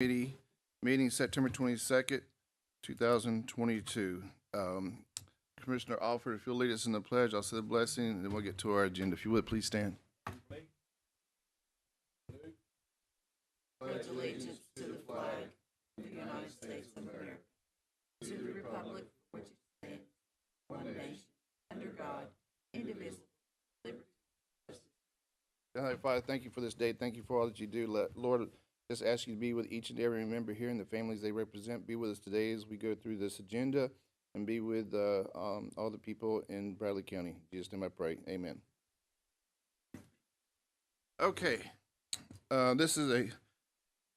Committee meeting September 22nd, 2022. Commissioner Alford, if you'll lead us in the pledge, I'll say the blessing, and then we'll get to our agenda. If you would, please stand. Pledge allegiance to the flag of the United States of America, to the republic for which it stands, one nation, under God, indivisible, liberty. Heavenly Father, thank you for this day. Thank you for all that you do. Lord, just ask you to be with each and every member here and the families they represent. Be with us today as we go through this agenda, and be with all the people in Bradley County. In Jesus' name I pray. Amen. Okay. This is a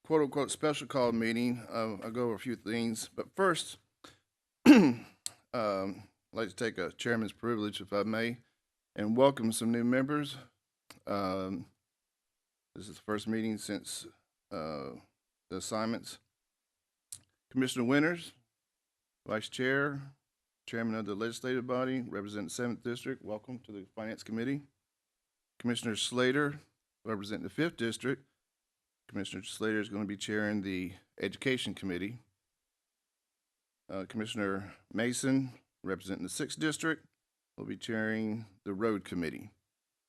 quote-unquote special call meeting. I'll go over a few things. But first, I'd like to take a chairman's privilege, if I may, and welcome some new members. This is the first meeting since the assignments. Commissioner Winters, Vice Chair, Chairman of the Legislative Body, representing the 7th District, welcome to the Finance Committee. Commissioner Slater, representing the 5th District. Commissioner Slater is going to be chairing the Education Committee. Commissioner Mason, representing the 6th District, will be chairing the Road Committee.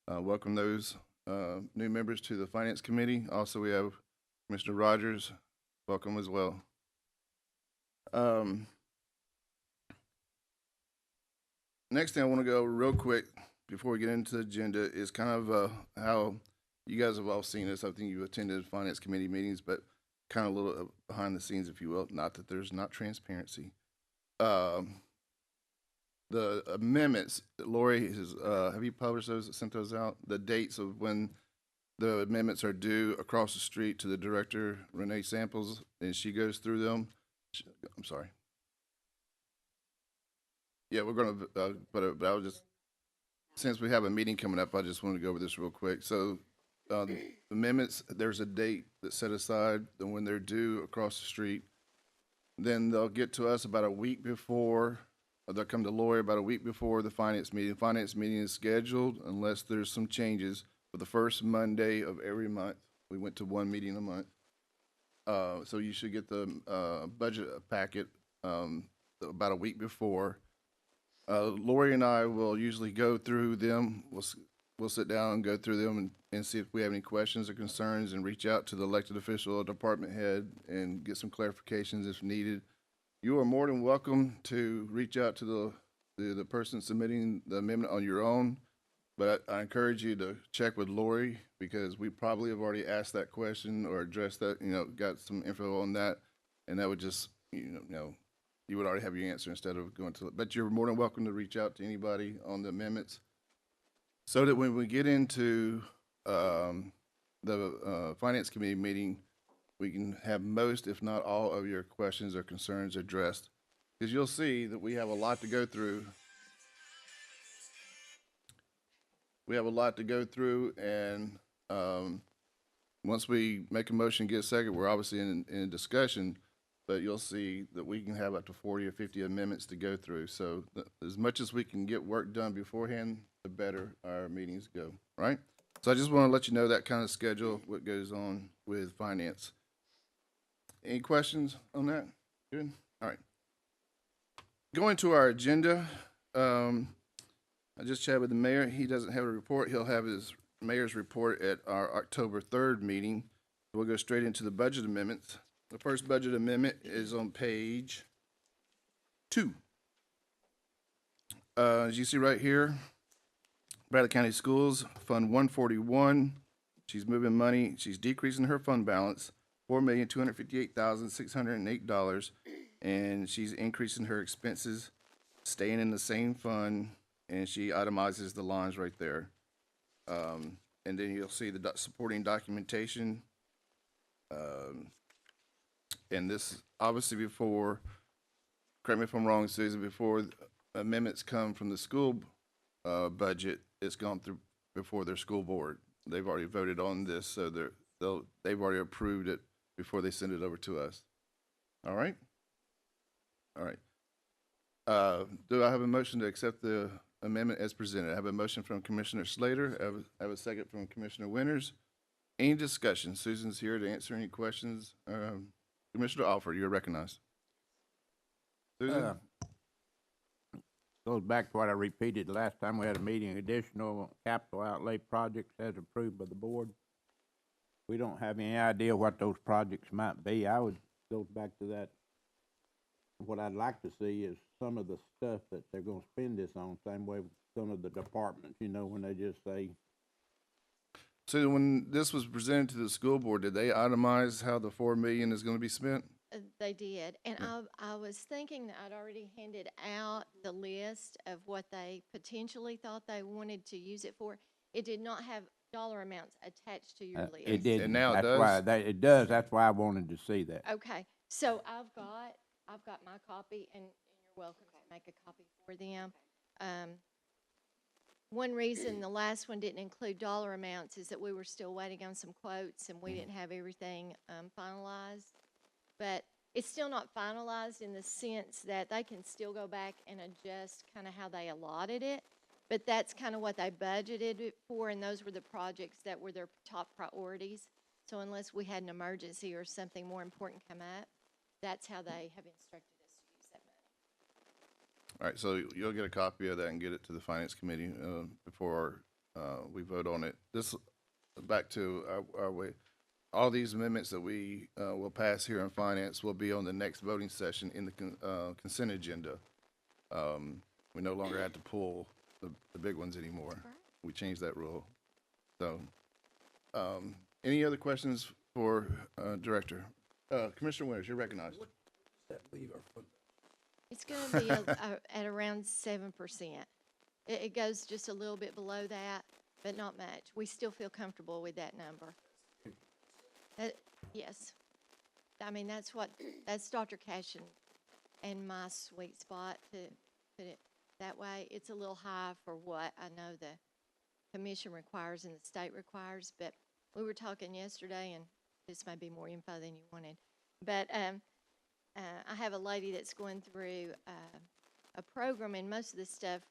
Welcome those new members to the Finance Committee. Also, we have Commissioner Rogers. Welcome as well. Next thing I want to go over real quick before we get into the agenda is kind of how you guys have all seen this. I think you've attended Finance Committee meetings, but kind of a little behind the scenes, if you will. Not that there's not transparency. The amendments, Lori, have you published those, sent those out? The dates of when the amendments are due across the street to the director, Renee Samples, and she goes through them. I'm sorry. Yeah, we're going to, but I was just, since we have a meeting coming up, I just wanted to go over this real quick. So the amendments, there's a date that's set aside, and when they're due across the street, then they'll get to us about a week before, or they'll come to Lori about a week before the finance meeting. The finance meeting is scheduled unless there's some changes for the first Monday of every month. We went to one meeting a month. So you should get the budget packet about a week before. Lori and I will usually go through them. We'll sit down and go through them and see if we have any questions or concerns, and reach out to the elected official or department head and get some clarifications if needed. You are more than welcome to reach out to the person submitting the amendment on your own, but I encourage you to check with Lori, because we probably have already asked that question or addressed that, got some info on that, and that would just, you would already have your answer instead of going to, but you're more than welcome to reach out to anybody on the amendments, so that when we get into the Finance Committee meeting, we can have most, if not all, of your questions or concerns addressed. Because you'll see that we have a lot to go through. And once we make a motion, get a second, we're obviously in discussion, but you'll see that we can have up to 40 or 50 amendments to go through. So as much as we can get work done beforehand, the better our meetings go, right? So I just want to let you know that kind of schedule, what goes on with finance. Any questions on that? Good? All right. Going to our agenda, I just chatted with the mayor. He doesn't have a report. He'll have his mayor's report at our October 3rd meeting. We'll go straight into the budget amendments. The first budget amendment is on page 2. As you see right here, Bradley County Schools, Fund 141. She's moving money. She's decreasing her fund balance, $4,258,608, and she's increasing her expenses, staying in the same fund, and she itemizes the lines right there. And then you'll see the supporting documentation. And this, obviously, before, correct me if I'm wrong, Susan, before amendments come from the school budget, it's gone through before their school board. They've already voted on this, so they've already approved it before they send it over to us. All right? All right. Do I have a motion to accept the amendment as presented? I have a motion from Commissioner Slater. I have a second from Commissioner Winters. Any discussion? Susan's here to answer any questions Commissioner Alford, you're recognized. Susan? Goes back to what I repeated last time we had a meeting, additional capital outlay projects as approved by the board. We don't have any idea what those projects might be. Goes back to that. What I'd like to see is some of the stuff that they're gonna spend this on, same way with some of the departments, when they just say, So when this was presented to the school board, did they itemize how the $4 million is gonna be spent? They did, and Yeah. I was thinking that I'd already handed out the list of what they potentially thought they wanted to use it for. It did not have dollar amounts attached to your list. it didn't. now it That's why, does? it does, that's why I wanted to see that. Okay, so I've got my copy, and you're welcome to make a copy for them. One reason the last one didn't include dollar amounts is that we were still waiting on some quotes, and we didn't have everything finalized. But it's still not finalized in the sense that they can still go back and adjust kind of how they allotted it. But that's kind of what they budgeted it for, and those were the projects that were their top priorities. So unless we had an emergency or something more important come up, that's how they have instructed us to use that money. All right, so you'll get a copy of that and get it to the finance committee, before, we vote on it. This, back to our way, all these amendments that we, will pass here in finance will be on the next voting session in the consent agenda. We no longer have to pull the big ones anymore. Right. We changed that rule. So, any other questions for, Director? Commissioner Winters, you're recognized. It's going to be at around 7%. It goes just a little bit below that, but not much. We still feel comfortable with that number. Yes. I mean, that's Dr. Cash and my sweet spot, to put it that way. It's a little high for what I know the commission requires and the state requires, but we were talking yesterday, and this may be more info than you wanted, but I have a lady that's going through a program, and most of this stuff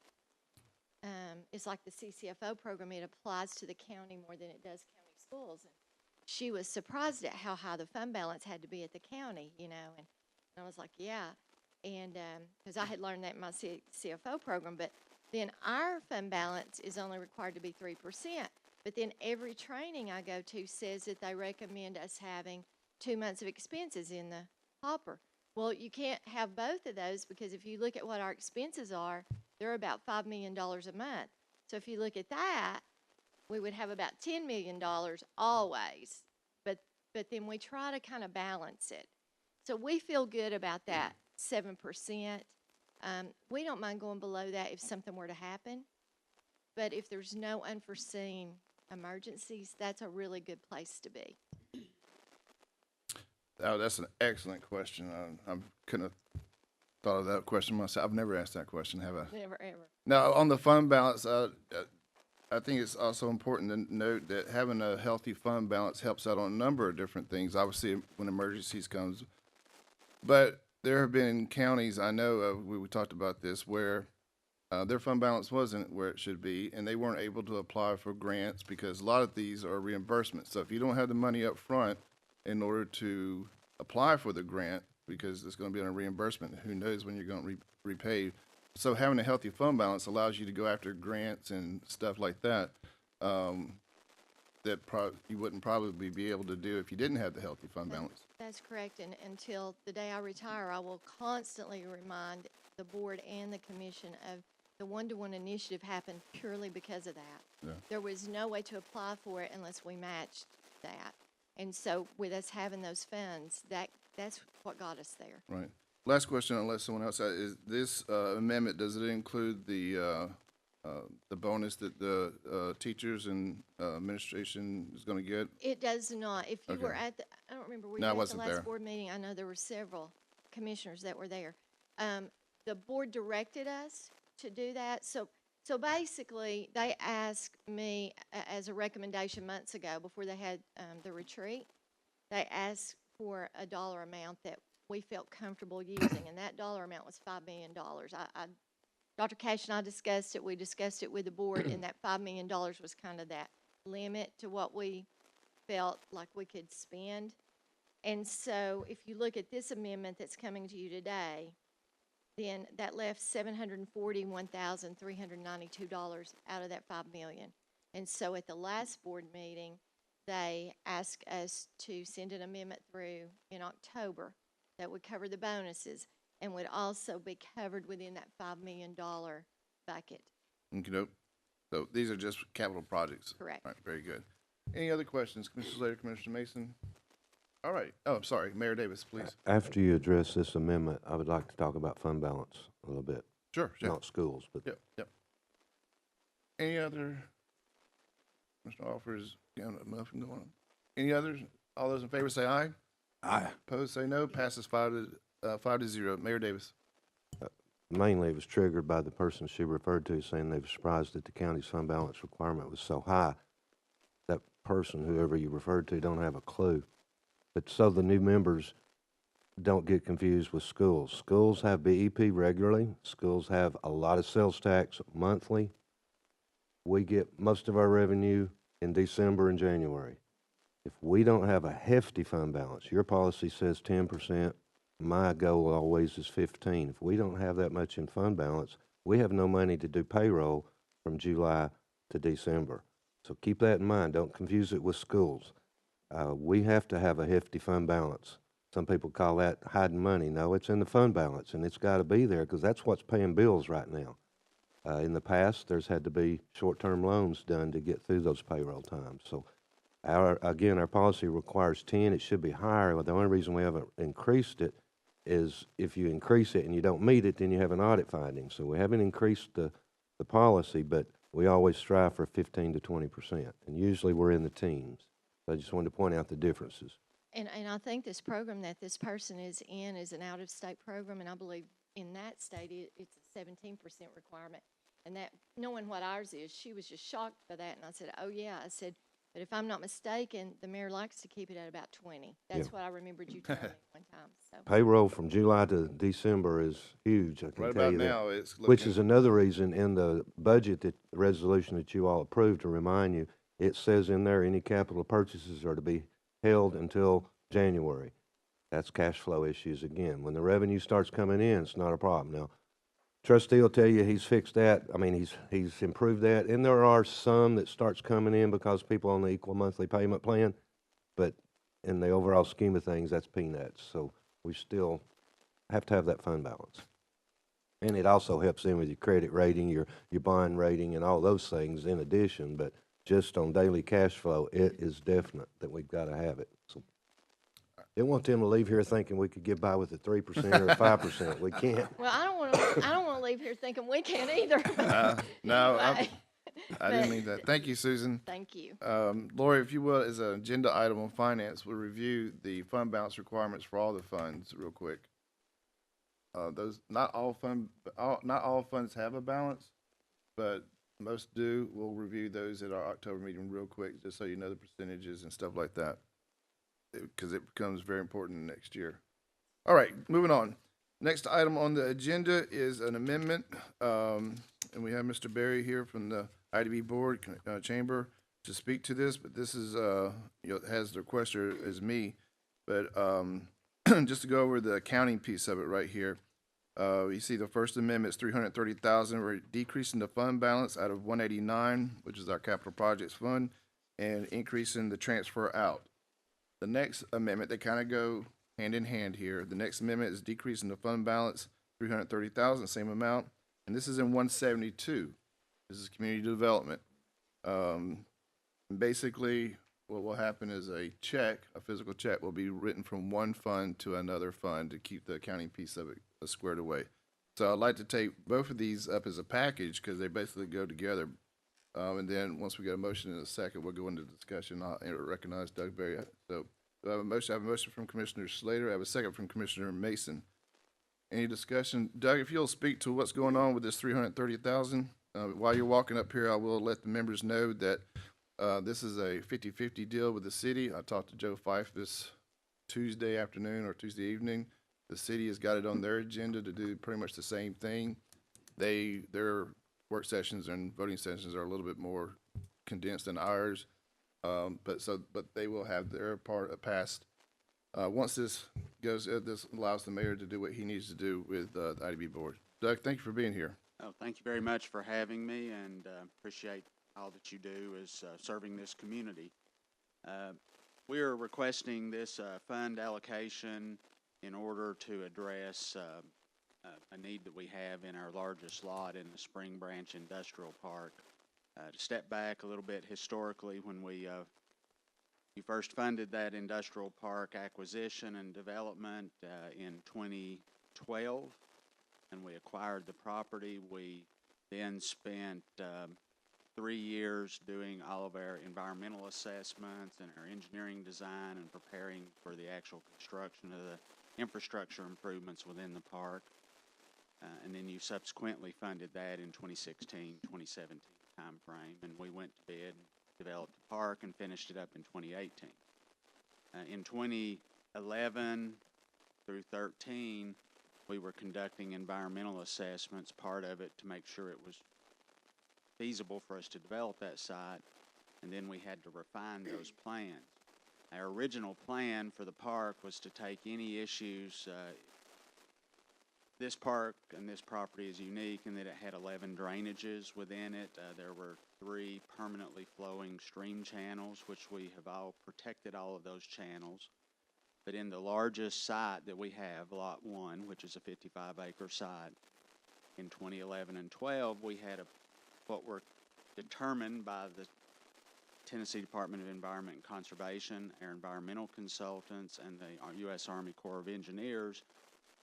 is like the CCFO program. It applies to the county more than it does county schools. And she was surprised at how high the fund balance had to be at the county, and I was like, yeah, and because I had learned that in my CFO program, but then our fund balance is only required to be 3%. But then every training I go to says that they recommend us having 2 months of expenses in the hopper. Well, you can't have both of those, because if you look at what our expenses are, they're about $5 million a month. So if you look at that, we would have about $10 million always. But then we try to kind of balance it. So we feel good about that 7%. We don't mind going below that if something were to happen. But if there's no unforeseen emergencies, that's a really good place to be. Oh, that's an excellent question. I couldn't have thought of that question myself. I've never asked that question, have I? Never, ever. Now, on the fund balance, I think it's also important to note that having a healthy fund balance helps out on a number of different things, obviously, when emergencies comes. But there have been counties, I know of, we talked about this, where their fund balance wasn't where it should be, and they weren't able to apply for grants, because a lot of these are reimbursements. So if you don't have the money up front in order to apply for the grant, because it's going to be on a reimbursement, who knows when you're going to repay. So having a healthy fund balance allows you to go after grants and stuff like that, that you wouldn't probably be able to do if you didn't have the healthy fund balance. That's correct, and until the day I retire, I will constantly remind the board and the commission of the one-to-one initiative happened purely because of that. Yeah. There was no way to apply for it unless we matched that. And so with us having those funds, that's what got us there. Right. Last question, unless someone else has, is this amendment, does it include the bonus that the teachers and administration is going to get? It does not. If you Okay. were at I don't remember, were you No, I at the wasn't last there. board meeting? I know there were several commissioners that were there. The board directed us to do that. So basically, they asked me as a recommendation months ago before they had the retreat. They asked for a dollar amount that we felt comfortable using, and that dollar amount was $5 million. Dr. Cash and I discussed it. We discussed it with the board, and that $5 million was kind of that limit to what we felt like we could spend. And so if you look at this amendment that's coming to you today, then that left $741,392 out of that 5 million. And so at the last board meeting, they asked us to send an amendment through in October that would cover the bonuses and would also be covered within that $5 million bucket. Okay, so these are just capital projects. Correct. All right, very good. Any other questions, Commissioner Slater, Commissioner Mason? All right. Oh, I'm sorry, Mayor Davis, please. After you address this amendment, I would like to talk about fund balance a little bit. Sure, sure. Not schools, but Yep. Any other? Mr. Offers, got enough going on. Any others? All those in favor say aye. Aye. Opposed, say no. Passes 5-0. Mayor Davis. mainly it was triggered by the person she referred to saying they were surprised that the county's fund balance requirement was so high. That person, whoever you referred to, don't have a clue. But so the new members don't get confused with schools. Schools have BEP regularly. Schools have a lot of sales tax monthly. We get most of our revenue in December and January. If we don't have a hefty fund balance, your policy says 10%, my goal always is 15. If we don't have that much in fund balance, we have no money to do payroll from July to December. So keep that in mind. Don't confuse it with schools. We have to have a hefty fund balance. Some people call that hiding money. No, it's in the fund balance, and it's got to be there because that's what's paying bills right now. In the past, there's had to be short-term loans done to get through those payroll times. So, our policy requires 10. It should be higher. But the only reason we haven't increased it is if you increase it and you don't meet it, then you have an audit finding. So we haven't increased the policy, but we always strive for 15 to 20%, and usually we're in the teens. So I just wanted to point out the differences. And I think this program that this person is in is an out-of-state program, and I believe in that state it's a 17% requirement. And that, knowing what ours is, she was just shocked by that. And I said, oh, yeah. I said, but if I'm not mistaken, the mayor likes to keep it at about 20. That's what I remembered you telling me one time. So Payroll from July to December is huge, I can Right tell about you that. now, it's looking. Which is another reason in the budget, that the resolution that you all approved, to remind you, it says in there any capital purchases are to be held until January. That's cash flow issues again. When the revenue starts coming in, it's not a problem. Now, trustee will tell you he's fixed that. I mean, he's improved that. And there are some that starts coming in because people on the equal monthly payment plan, but in the overall scheme of things, that's peanuts. So we still have to have that fund balance. And it also helps in with your credit rating, your bond rating, and all those things in addition. But just on daily cash flow, it is definite that we've got to have it. So didn't want them to leave here thinking we could get by with a 3% or a 5%. We can't. well, I don't want to leave here thinking we can't either. No, Anyway, I didn't mean that. Thank you, Susan. thank you. Lori, if you will, as an agenda item on finance, we'll review the fund balance requirements for all the funds real quick. Not all funds have a balance, but most do. We'll review those at our October meeting real quick, just so you know the percentages and stuff like that, because it becomes very important next year. All right, moving on. Next item on the agenda is an amendment, and we have Mr. Berry here from the IDB Board Chamber to speak to this, but this is, has the requester as me, but just to go over the accounting piece of it right here. You see the First Amendment is $330,000. We're decreasing the fund balance out of 189, which is our capital projects fund, and increasing the transfer out. The next amendment, they kind of go hand in hand here. The next amendment is decreasing the fund balance, $330,000, same amount, and this is in 172. This is community development. Basically, what will happen is a physical check will be written from one fund to another fund to keep the accounting piece of it squared away. So I'd like to take both of these up as a package because they basically go together. And then once we get a motion in a second, we'll go into discussion. I'll recognize Doug Berry. So I have a motion from Commissioner Slater. I have a second from Commissioner Mason. Any discussion? Doug, if you'll speak to what's going on with this $330,000. While you're walking up here, I will let the members know that this is a 50-50 deal with the city. I talked to Joe Fife this Tuesday afternoon or Tuesday evening. The city has got it on their agenda to do pretty much the same thing. Their work sessions and voting sessions are a little bit more condensed than ours. But they will have their part passed Once this goes, this allows the mayor to do what he needs to do with the IDB board. Doug, thank you for being here. Oh, thank you very much for having me, and appreciate all that you do as serving this community. We are requesting this fund allocation in order to address a need that we have in our largest lot in the Spring Branch Industrial Park. To step back a little bit historically, when we first funded that industrial park acquisition and development in 2012, and we acquired the property. We then spent 3 years doing all of our environmental assessments and our engineering design and preparing for the actual construction of the infrastructure improvements within the park. And then you subsequently funded that in 2016, 2017 timeframe, and we went to bid and developed the park and finished it up in 2018. In 2011 through 13, we were conducting environmental assessments, part of it to make sure it was feasible for us to develop that site, and then we had to refine those plans. Our original plan for the park was to take any issues. This park and this property is unique in that it had 11 drainages within it. There were 3 permanently flowing stream channels, which we have all protected all of those channels. But in the largest site that we have, Lot 1, which is a 55-acre site, in 2011 and 12, we had what were determined by the Tennessee Department of Environment and Conservation, our environmental consultants, and the U.S. Army Corps of Engineers,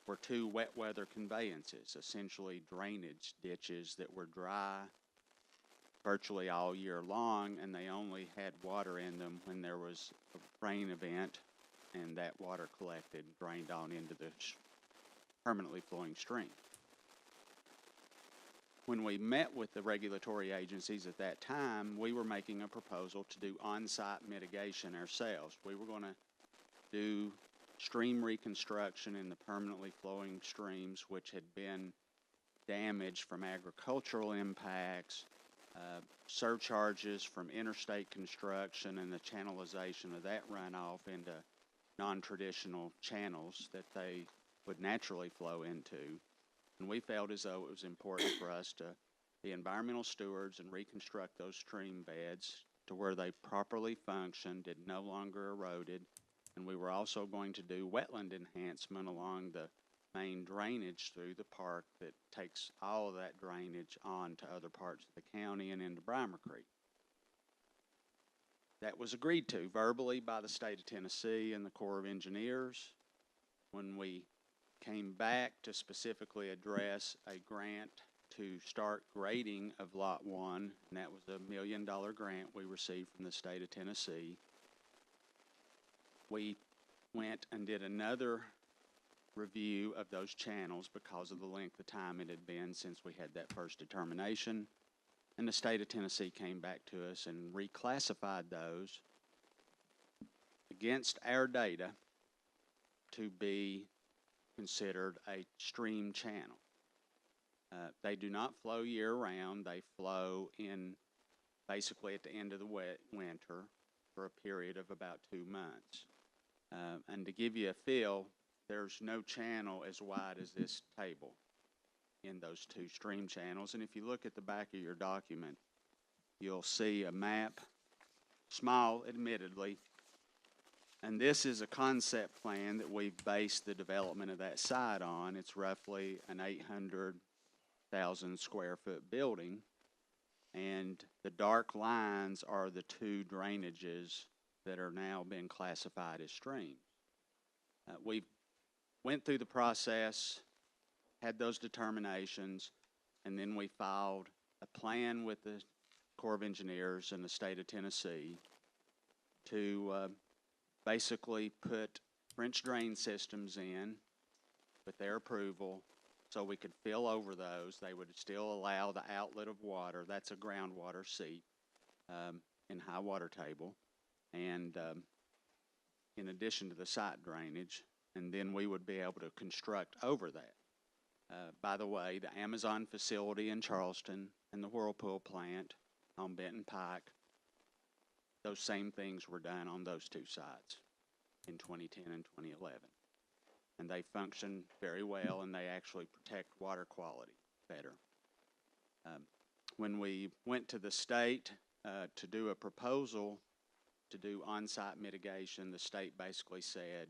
were 2 wet weather conveyances, essentially drainage ditches that were dry virtually all year long, and they only had water in them when there was a rain event, and that water collected and drained on into the permanently flowing stream. When we met with the regulatory agencies at that time, we were making a proposal to do on-site mitigation ourselves. We were going to do stream reconstruction in the permanently flowing streams, which had been damaged from agricultural impacts, surcharges from interstate construction, and the channelization of that runoff into non-traditional channels that they would naturally flow into. And we felt as though it was important for us to be environmental stewards and reconstruct those stream beds to where they properly functioned, and no longer eroded. And we were also going to do wetland enhancement along the main drainage through the park that takes all of that drainage on to other parts of the county and into Brimer Creek. That was agreed to verbally by the state of Tennessee and the Corps of Engineers. When we came back to specifically address a grant to start grading of Lot 1, and that was a $1 million grant we received from the state of Tennessee, we went and did another review of those channels because of the length of time it had been since we had that first determination. And the state of Tennessee came back to us and reclassified those against our data to be considered a stream channel. They do not flow year-round. They flow in basically at the end of the winter for a period of about 2 months. And to give you a feel, there's no channel as wide as this table in those 2 stream channels. And if you look at the back of your document, you'll see a map, small admittedly, and this is a concept plan that we've based the development of that site on. It's roughly an 800,000 square foot building, and the dark lines are the 2 drainages that are now being classified as streams. We went through the process, had those determinations, and then we filed a plan with the Corps of Engineers and the state of Tennessee to basically put French drain systems in with their approval so we could fill over those. They would still allow the outlet of water. That's a groundwater seep in high water table, and in addition to the site drainage, and then we would be able to construct over that. By the way, the Amazon facility in Charleston and the Whirlpool plant on Benton Pike, those same things were done on those 2 sites. in 2010 and 2011. And they function very well, and they actually protect water quality better. When we went to the state to do a proposal to do on-site mitigation, the state basically said,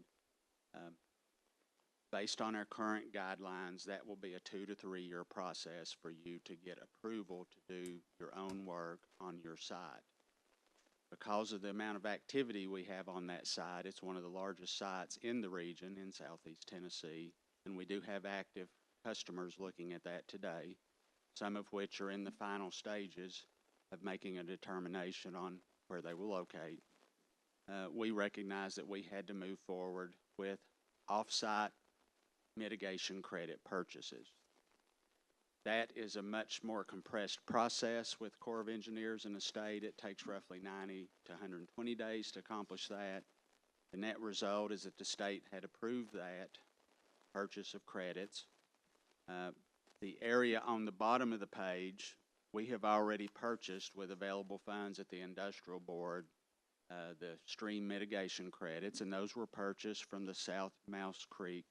based on our current guidelines, that will be a 2 to 3 year process for you to get approval to do your own work on your site. Because of the amount of activity we have on that site, it's one of the largest sites in the region in southeast Tennessee, and we do have active customers looking at that today, some of which are in the final stages of making a determination on where they will locate. We recognize that we had to move forward with off-site mitigation credit purchases. That is a much more compressed process with Corps of Engineers in the state. It takes roughly 90 to 120 days to accomplish that. The net result is that the state had approved that purchase of credits. The area on the bottom of the page, we have already purchased with available funds at the Industrial Board the stream mitigation credits, and those were purchased from the South Mouse Creek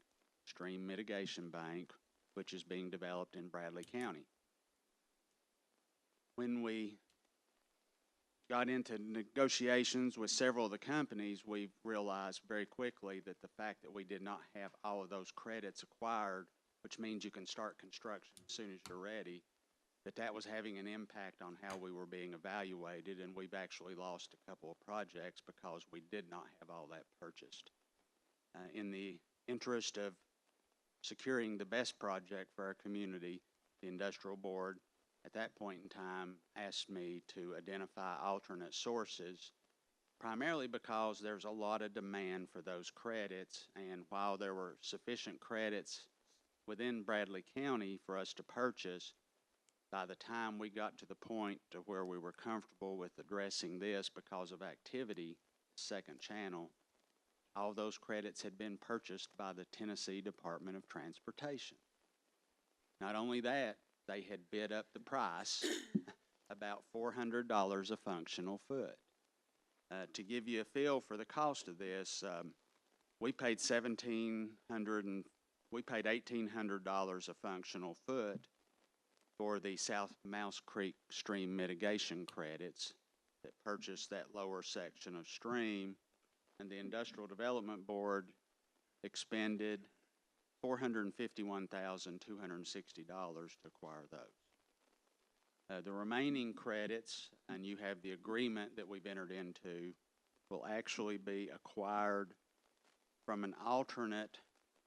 Stream Mitigation Bank, which is being developed in Bradley County. When we got into negotiations with several of the companies, we realized very quickly that the fact that we did not have all of those credits acquired, which means you can start construction as soon as you're ready, that was having an impact on how we were being evaluated, and we've actually lost a couple of projects because we did not have all that purchased. In the interest of securing the best project for our community, the Industrial Board at that point in time asked me to identify alternate sources, primarily because there's a lot of demand for those credits, and while there were sufficient credits within Bradley County for us to purchase, by the time we got to the point to where we were comfortable with addressing this because of activity, second channel, all those credits had been purchased by the Tennessee Department of Transportation. Not only that, they had bid up the price about $400 a functional foot. To give you a feel for the cost of this, we paid $1,800 a functional foot for the South Mouse Creek stream mitigation credits that purchased that lower section of stream, and the Industrial Development Board expended $451,260 to acquire those. The remaining credits, and you have the agreement that we've entered into, will actually be acquired from an alternate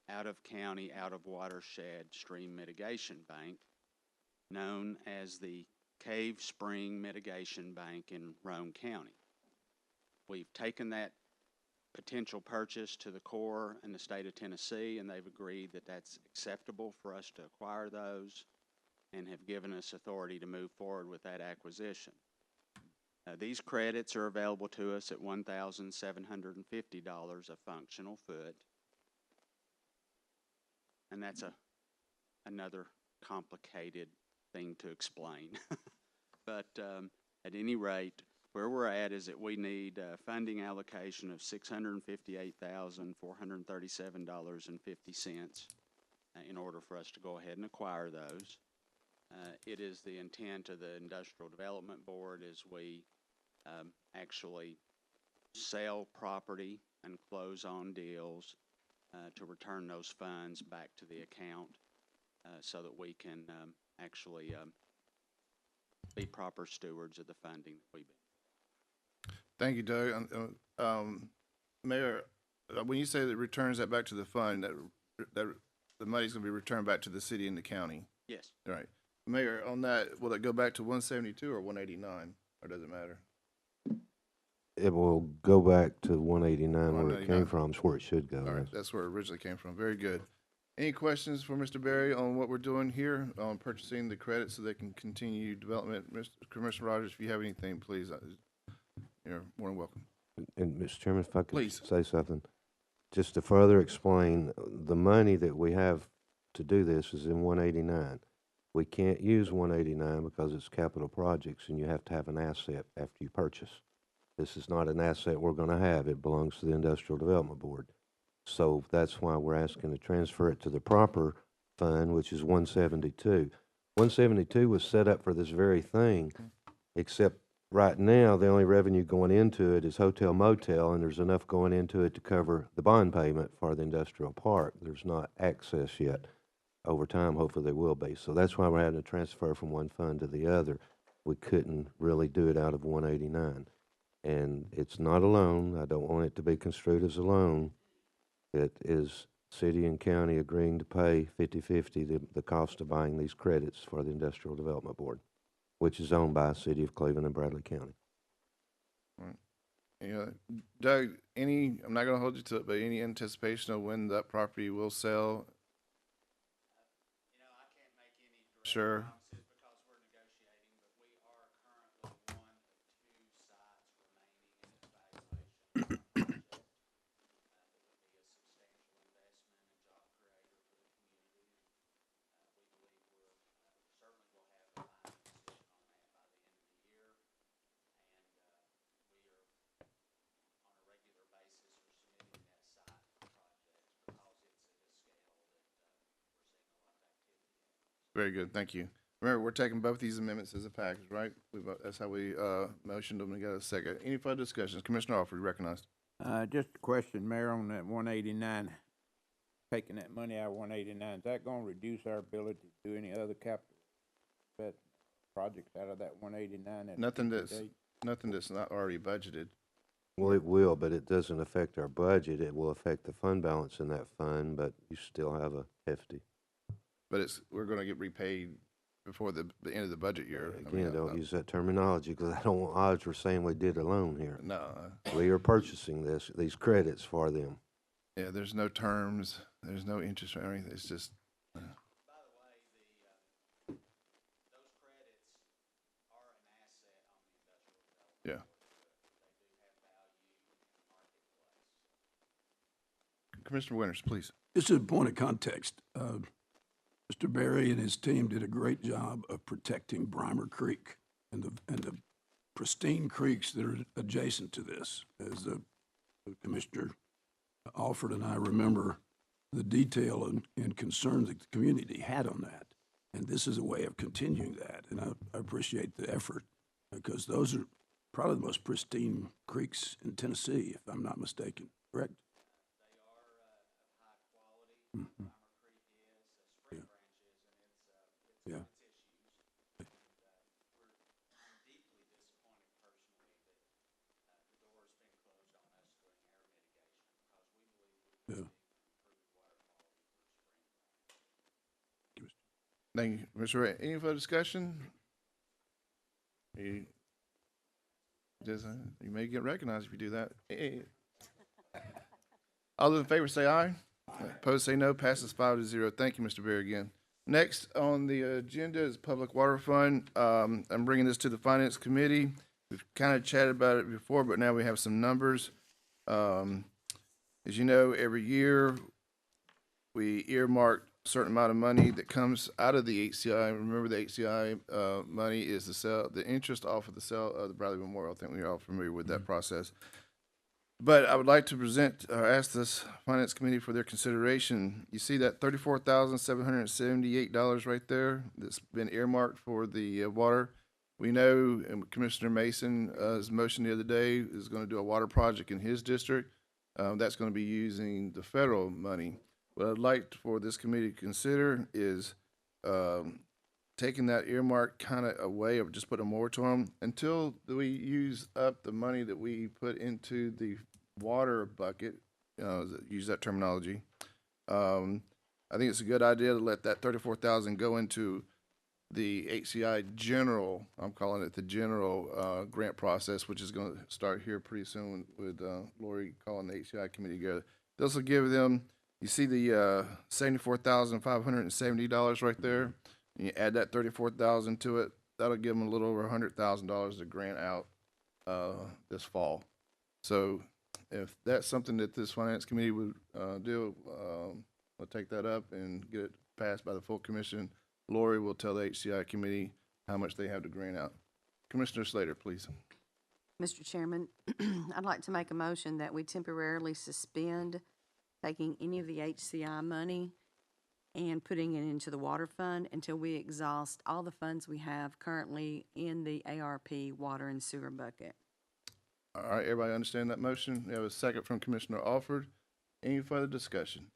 out-of-county, out-of-watershed stream mitigation bank known as the Cave Spring Mitigation Bank in Roane County. We've taken that potential purchase to the Corps and the state of Tennessee, and they've agreed that that's acceptable for us to acquire those and have given us authority to move forward with that acquisition. These credits are available to us at $1,750 a functional foot, and that's another complicated thing to explain. But at any rate, where we're at is that we need a funding allocation of $658,437.50 in order for us to go ahead and acquire those. It is the intent of the Industrial Development Board as we actually sell property and close on deals to return those funds back to the account so that we can actually be proper stewards of the funding that we've been. Thank you, Doug. Mayor, when you say that returns that back to the fund, that the money's going to be returned back to the city and the county. Yes. Right. Mayor, on that, will it go back to 172 or 189, or does it matter? It will go back to 189 where it 189. came from, is where it should go. All right, yes. that's where it originally came from. Very good. Any questions for Mr. Berry on what we're doing here on purchasing the credits so they can continue development? Mr. Commissioner Rogers, if you have anything, please, you're more than welcome. And Mr. Chairman, if I could Please. say something, just to further explain, the money that we have to do this is in 189. We can't use 189 because it's capital projects and you have to have an asset after you purchase. This is not an asset we're gonna have. It belongs to the Industrial Development Board. So that's why we're asking to transfer it to the proper fund, which is 172. 172 was set up for this very thing, except right now, the only revenue going into it is hotel motel, and there's enough going into it to cover the bond payment for the industrial park. There's not access yet. Over time, hopefully there will be. So that's why we're having to transfer from one fund to the other. We couldn't really do it out of 189. And it's not a loan. I don't want it to be construed as a loan. It is city and county agreeing to pay 50-50 the cost of buying these credits for the Industrial Development Board, which is owned by City of Cleveland and Bradley County. Yeah, Doug, I'm not gonna hold you to it, but any anticipation of when that property will sell? You know, I can't make any direct Sure. promises because we're negotiating, but we are currently one of two sites remaining in the evaluation of the project. That would be a substantial investment and job creator for the community. And we believe we're certainly will have a final decision on that by the end of the year. And we are on a regular basis are submitting that site for projects because it's at a scale that we're seeing a lot of activity at. Very good, thank you. Remember, we're taking both these amendments as a package, right? That's how we, motioned them together. Second. Any further discussions? Commissioner Alford, recognized. Just a question, Mayor, on that 189, taking that money out of 189, is that gonna reduce our ability to do any other capital that projects out of that 189? at a Nothing future that's, date? nothing that's not already budgeted. Well, it will, but it doesn't affect our budget. It will affect the fund balance in that fund, but you still have a hefty. But we're gonna get repaid before the end of the budget year. I mean, Again, don't use that terminology, because I don't want odds for saying we did a loan here. No, We are purchasing these credits for them. yeah, there's no terms, there's no interest or anything, it's just, By the way, those credits are an asset on the industrial development. yeah. They do have value in the marketplace. Commissioner Winters, please. This is a point of context. Mr. Berry and his team did a great job of protecting Brimer Creek and the pristine creeks that are adjacent to this. As the Commissioner Alford and I remember the detail and concern that the community had on that. And this is a way of continuing that. And I appreciate the effort because those are probably the most pristine creeks in Tennessee, if I'm not mistaken, correct? They are of high quality. Primer Creek is, Spring Branch is, and Yeah. it's issues. And I'm deeply disappointed personally that the door has been closed on us doing air mitigation because we believe we can Yeah. improve water quality for Spring Branch. Thank you, Mr. Ray. Any further discussion? You, you may get recognized if you do that. Hey. All those in favor say aye. Opposed say no. Passes 5-0. Thank you, Mr. Bear, again. Next on the agenda is Public Water Fund. I'm bringing this to the Finance Committee. We've kind of chatted about it before, but now we have some numbers. As you know, every year we earmark a certain amount of money that comes out of the HCI. Remember, the HCI money is the interest off of the sale of the Bradley Memorial. I think we're all familiar with that process. But I would like to ask this Finance Committee for their consideration. You see that $34,778 right there that's been earmarked for the water. We know, and Commissioner Mason, his motion the other day is going to do a water project in his district. That's going to be using the federal money. What I'd like for this committee to consider is taking that earmark kind of away, or just put a moratorium until we use up the money that we put into the water bucket, use that terminology. I think it's a good idea to let that 34,000 go into the HCI general, I'm calling it the general grant process, which is going to start here pretty soon with Lori calling the HCI committee together. This will give them, you see the $74,570 right there, and you add that 34,000 to it, that'll give them a little over $100,000 to grant out this fall. So if that's something that this finance committee would do, we'll take that up and get it passed by the full commission. Lori will tell the HCI committee how much they have to grant out. Commissioner Slater, please. Mr. Chairman, I'd like to make a motion that we temporarily suspend taking any of the HCI money and putting it into the water fund until we exhaust all the funds we have currently in the ARP water and sewer bucket. All right, everybody understand that motion? We have a second from Commissioner Alford. Any further discussion?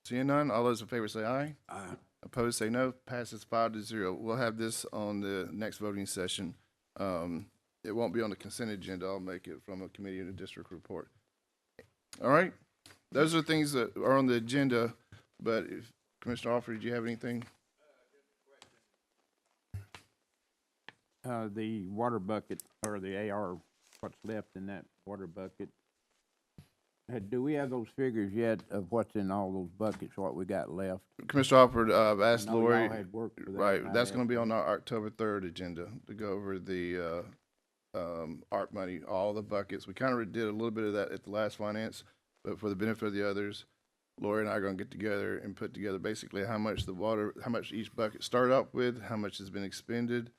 Seeing none, all those in favor say aye. Aye. Opposed, say no. Passes 5-0. We'll have this on the next voting session. It won't be on the consent agenda. I'll make it from a committee and a district report. All right. Those are things that are on the agenda, but if Commissioner Alford, did you have anything? The water bucket, or the AR, what's left in that water bucket. Do we have those figures yet of what's in all those buckets, what we got left? Commissioner Alford, I've asked I know Lori. y'all had work for that, Right, and I that's had gonna be on some. our October 3rd agenda to go over the, ARP money, all the buckets. We kinda did a little bit of that at the last finance, but for the benefit of the others, Lori and I are gonna get together and put together basically how much how much each bucket started out with, how much has been expended,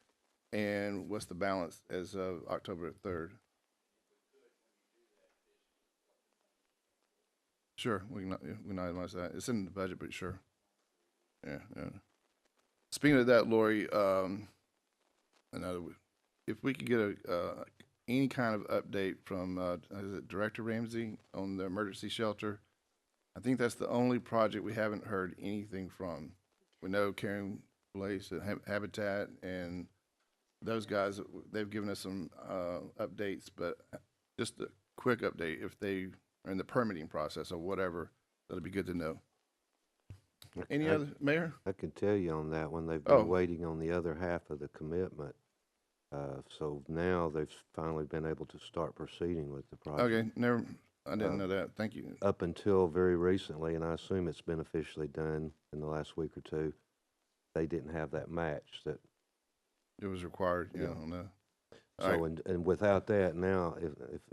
and what's the balance as of October 3rd. Sure, we can itemize that. It's in the budget, but sure. Yeah, yeah. Speaking of that, Lori, if we could get any kind of update from, is it Director Ramsey on the emergency shelter? I think that's the only project we haven't heard anything from. We know Karen Blaze at Habitat and those guys, they've given us some, updates, but just a quick update if they are in the permitting process or whatever, that'd be good to know. Any other, Mayor? I can tell you on that one, they've Oh. been waiting on the other half of the commitment. So now they've finally been able to start proceeding with the project. Okay, I didn't know that. Thank you. Up until very recently, and I assume it's been officially done in the last week or two, they didn't have that match that. It was required, yeah, Yeah. on that. All So, right. and without that, now,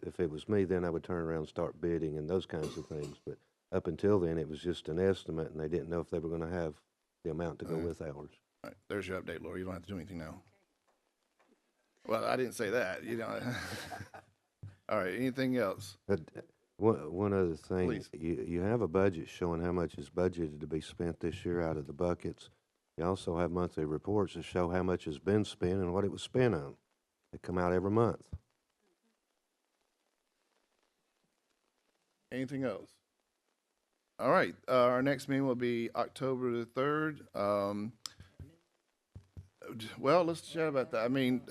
if it was me, then I would turn around and start bidding and those kinds of things. But up until then, it was just an estimate, and they didn't know if they were gonna have the amount to go with ours. All right, there's your update, Laura. You don't have to do anything now. Well, I didn't say that, you know. All right, anything else? But one other thing, Please. you have a budget showing how much is budgeted to be spent this year out of the buckets. You also have monthly reports that show how much has been spent and what it was spent on. They come out every month. Anything else? All right, our next meeting will be October the 3rd. Well, let's chat about that. I mean,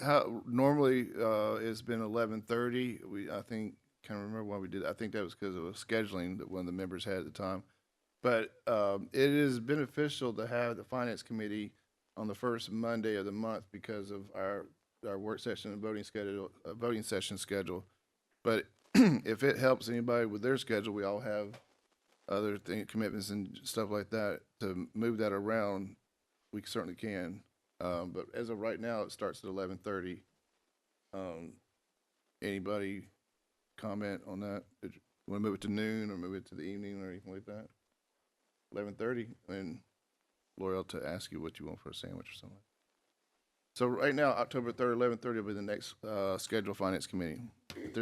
normally, it's been 11:30. I think, can't remember why we did. I think that was because of a scheduling that one of the members had at the time. But, it is beneficial to have the finance committee on the first Monday of the month because of our work session and voting session schedule. But if it helps anybody with their schedule, we all have other commitments and stuff like that, to move that around, we certainly can. But as of right now, it starts at 11:30. Anybody comment on that? Want to move it to noon or move it to the evening or anything like that? 11:30, and Lori, I'll to ask you what you want for a sandwich or something. So right now, October 3rd, 11:30 will be the next scheduled finance committee. If there's